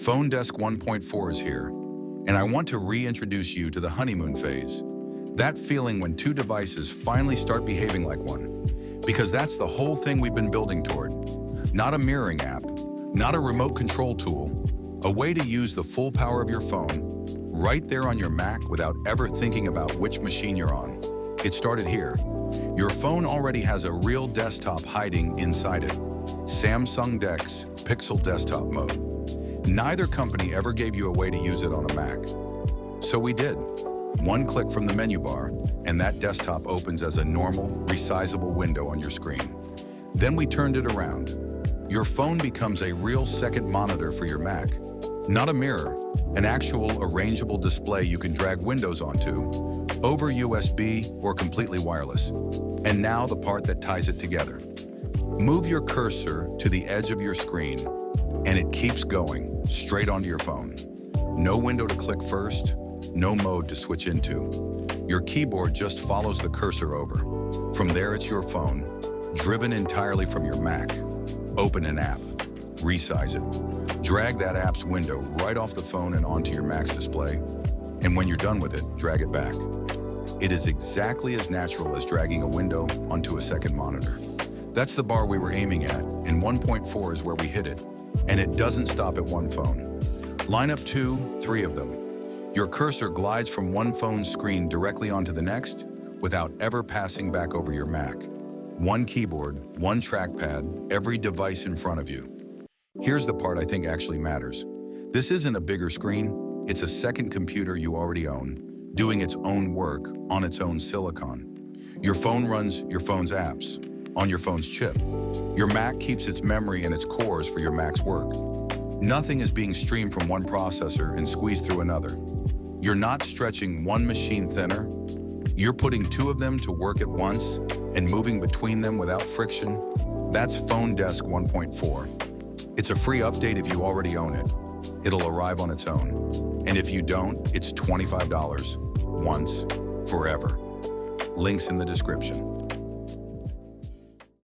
PhoneDesk 1.4 is here, and I want to reintroduce you to the honeymoon phase. That feeling when two devices finally start behaving like one. Because that's the whole thing we've been building toward. Not a mirroring app, not a remote control tool, a way to use the full power of your phone right there on your Mac without ever thinking about which machine you're on. It started here. Your phone already has a real desktop hiding inside it. Samsung DEX Pixel desktop mode. Neither company ever gave you a way to use it on a Mac. So we did. One click from the menu bar, and that desktop opens as a normal, resizable window on your screen. Then we turned it around. Your phone becomes a real second monitor for your Mac. Not a mirror, an actual arrangeable display you can drag windows onto, over USB or completely wireless. And now the part that ties it together. Move your cursor to the edge of your screen, and it keeps going, straight onto your phone. No window to click first, no mode to switch into. Your keyboard just follows the cursor over. From there, it's your phone, driven entirely from your Mac. Open an app, resize it. Drag that app's window right off the phone and onto your Mac's display. And when you're done with it, drag it back. It is exactly as natural as dragging a window onto a second monitor. That's the bar we were aiming at, and 1.4 is where we hit it. And it doesn't stop at one phone. Line up 2, 3 of them. Your cursor glides from one phone's screen directly onto the next without ever passing back over your Mac. One keyboard, one trackpad, every device in front of you. Here's the part I think actually matters. This isn't a bigger screen, it's a second computer you already own, doing its own work on its own silicon. Your phone runs your phone's apps on your phone's chip. Your Mac keeps its memory and its cores for your Mac's work. Nothing is being streamed from one processor and squeezed through another. You're not stretching one machine thinner. You're putting two of them to work at once and moving between them without friction. That's PhoneDesk 1.4. It's a free update if you already own it. It'll arrive on its own. And if you don't, it's $25. Once, forever. Links in the description.